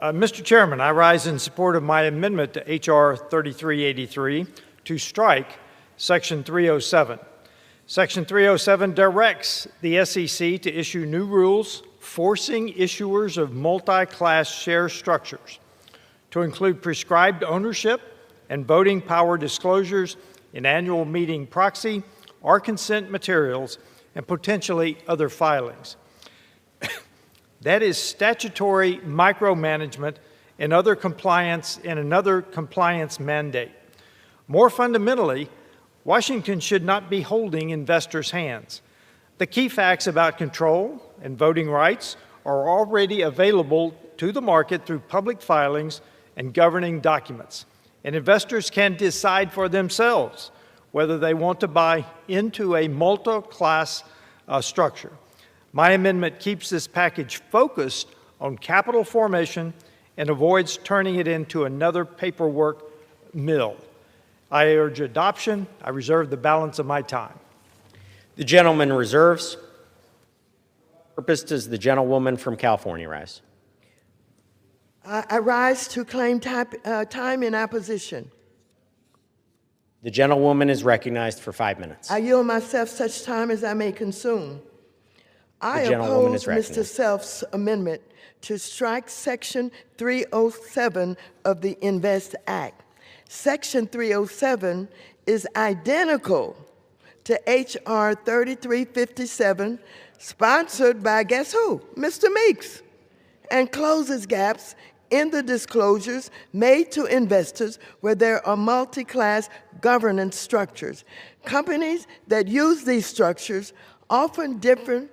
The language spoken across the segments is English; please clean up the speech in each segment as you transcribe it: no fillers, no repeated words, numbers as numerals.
Mr. Chairman, I rise in support of my amendment to H.R. 3383 to strike Section 307. Section 307 directs the SEC to issue new rules forcing issuers of multi-class share structures to include prescribed ownership and voting power disclosures in annual meeting proxy or consent materials and potentially other filings. That is statutory micromanagement and another compliance mandate. More fundamentally, Washington should not be holding investors' hands. The key facts about control and voting rights are already available to the market through public filings and governing documents, and investors can decide for themselves whether they want to buy into a multi-class structure. My amendment keeps this package focused on capital formation and avoids turning it into another paperwork mill. I urge adoption. I reserve the balance of my time. The gentleman reserves. Purpose does the gentlewoman from California rise? I rise to claim time in opposition. The gentlewoman is recognized for 5 minutes. I yield myself such time as I may consume. I oppose Mr. Self's amendment to strike Section 307 of the INVEST Act. Section 307 is identical to H.R. 3357, sponsored by, guess who? Mr. Meeks, and closes gaps in the disclosures made to investors where there are multi-class governance structures. Companies that use these structures often different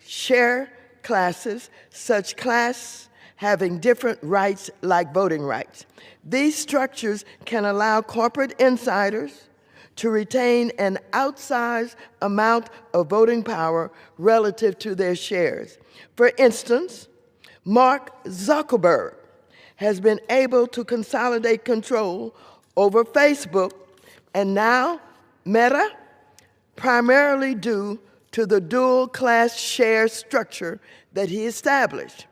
share classes, such class having different rights like voting rights. These structures can allow corporate insiders to retain an outsized amount of voting power relative to their shares. For instance, Mark Zuckerberg has been able to consolidate control over Facebook and now Meta, primarily due to the dual-class share structure that he established.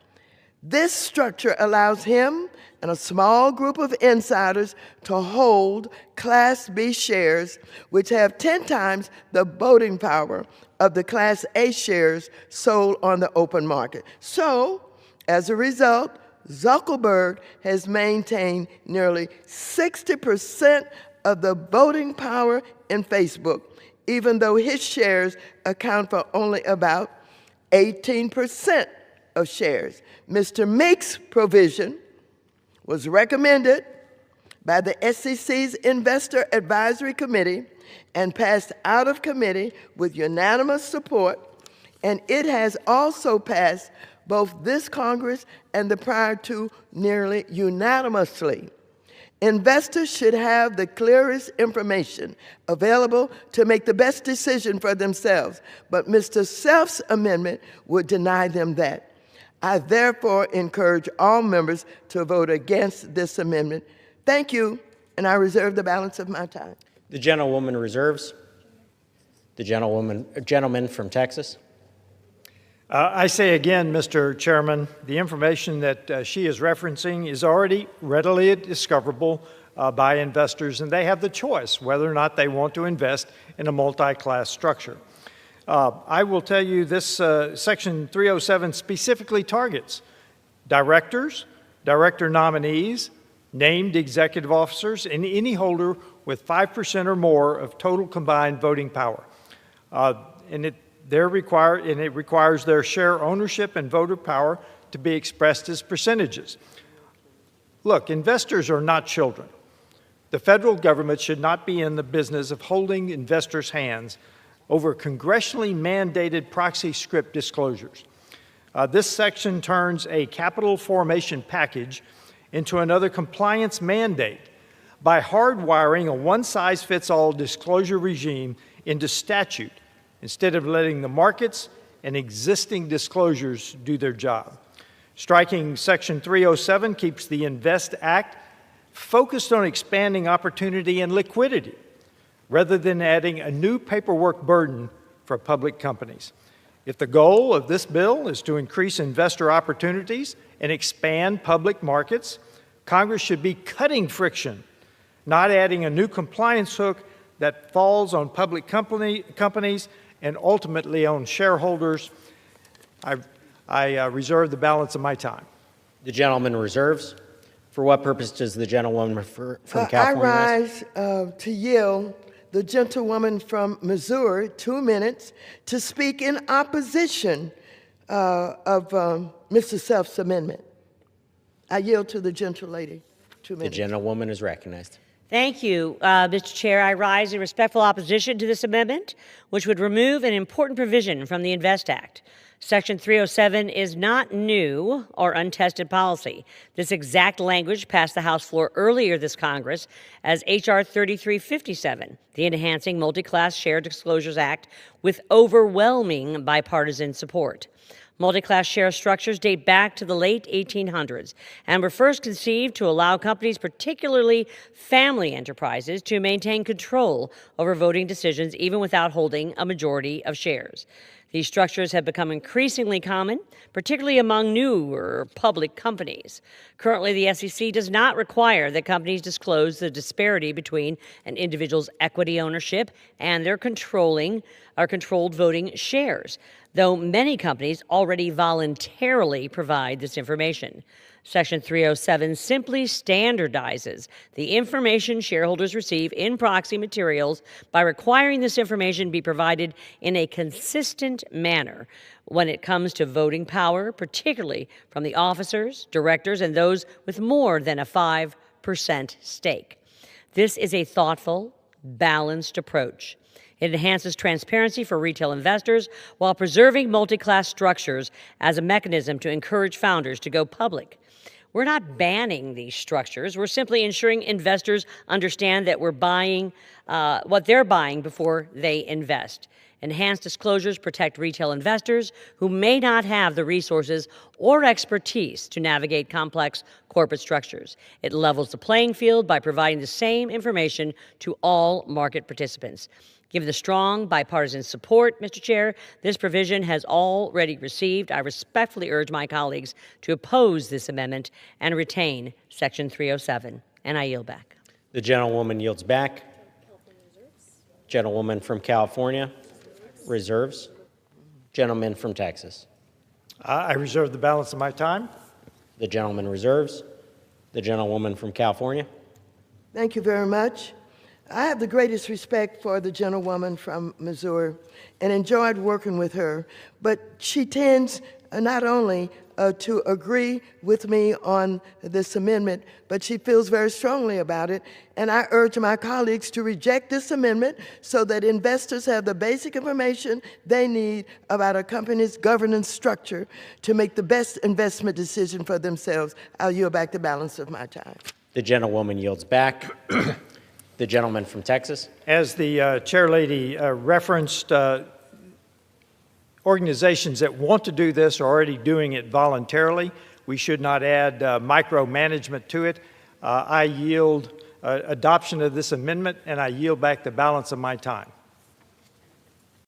This structure allows him and a small group of insiders to hold Class B shares, which have 10 times the voting power of the Class A shares sold on the open market. So, as a result, Zuckerberg has maintained nearly 60% of the voting power in Facebook, even though his shares account for only about 18% of shares. Mr. Meeks' provision was recommended by the SEC's Investor Advisory Committee and passed out of committee with unanimous support, and it has also passed both this Congress and the prior two nearly unanimously. Investors should have the clearest information available to make the best decision for themselves, but Mr. Self's amendment would deny them that. I therefore encourage all members to vote against this amendment. Thank you, and I reserve the balance of my time. The gentlewoman reserves. The gentleman from Texas. I say again, Mr. Chairman, the information that she is referencing is already readily discoverable by investors, and they have the choice whether or not they want to invest in a multi-class structure. I will tell you this Section 307 specifically targets directors, director nominees, named executive officers, and any holder with 5% or more of total combined voting power. It requires their share ownership and voter power to be expressed as percentages. Look, investors are not children. The federal government should not be in the business of holding investors' hands over congressionally mandated proxy script disclosures. This section turns a capital formation package into another compliance mandate by hardwiring a one-size-fits-all disclosure regime into statute instead of letting the markets and existing disclosures do their job. Striking Section 307 keeps the INVEST Act focused on expanding opportunity and liquidity rather than adding a new paperwork burden for public companies. If the goal of this bill is to increase investor opportunities and expand public markets, Congress should be cutting friction, not adding a new compliance hook that falls on public companies and ultimately on shareholders. I reserve the balance of my time. The gentleman reserves. For what purpose does the gentlewoman from California rise? I rise to yield the gentlewoman from Missouri 2 minutes to speak in opposition of Mr. Self's amendment. I yield to the gentlelady 2 minutes. The gentlewoman is recognized. Thank you, Mr. Chair. I rise in respectful opposition to this amendment, which would remove an important provision from the INVEST Act. Section 307 is not new or untested policy. This exact language passed the House floor earlier this Congress as H.R. 3357, the Enhancing Multi-Class Share Disclosures Act, with overwhelming bipartisan support. Multi-class share structures date back to the late 1800s and were first conceived to allow companies, particularly family enterprises, to maintain control over voting decisions even without holding a majority of shares. These structures have become increasingly common, particularly among newer public companies. Currently, the SEC does not require that companies disclose the disparity between an individual's equity ownership and their controlled voting shares, though many companies already voluntarily provide this information. Section 307 simply standardizes the information shareholders receive in proxy materials by requiring this information be provided in a consistent manner when it comes to voting power, particularly from the officers, directors, and those with more than a 5% stake. This is a thoughtful, balanced approach. It enhances transparency for retail investors while preserving multi-class structures as a mechanism to encourage founders to go public. We're not banning these structures. We're simply ensuring investors understand that we're buying what they're buying before they invest. Enhanced disclosures protect retail investors who may not have the resources or expertise to navigate complex corporate structures. It levels the playing field by providing the same information to all market participants. Given the strong bipartisan support, Mr. Chair, this provision has already received. I respectfully urge my colleagues to oppose this amendment and retain Section 307. And I yield back. The gentlewoman yields back. Gentlewoman from California reserves. Gentleman from Texas. I reserve the balance of my time. The gentleman reserves. The gentlewoman from California. Thank you very much. I have the greatest respect for the gentlewoman from Missouri and enjoyed working with her, but she tends not only to agree with me on this amendment, but she feels very strongly about it, and I urge my colleagues to reject this amendment so that investors have the basic information they need about a company's governance structure to make the best investment decision for themselves. I'll yield back the balance of my time. The gentlewoman yields back. The gentleman from Texas. As the chairlady referenced, organizations that want to do this are already doing it voluntarily. We should not add micromanagement to it. I yield adoption of this amendment, and I yield back the balance of my time.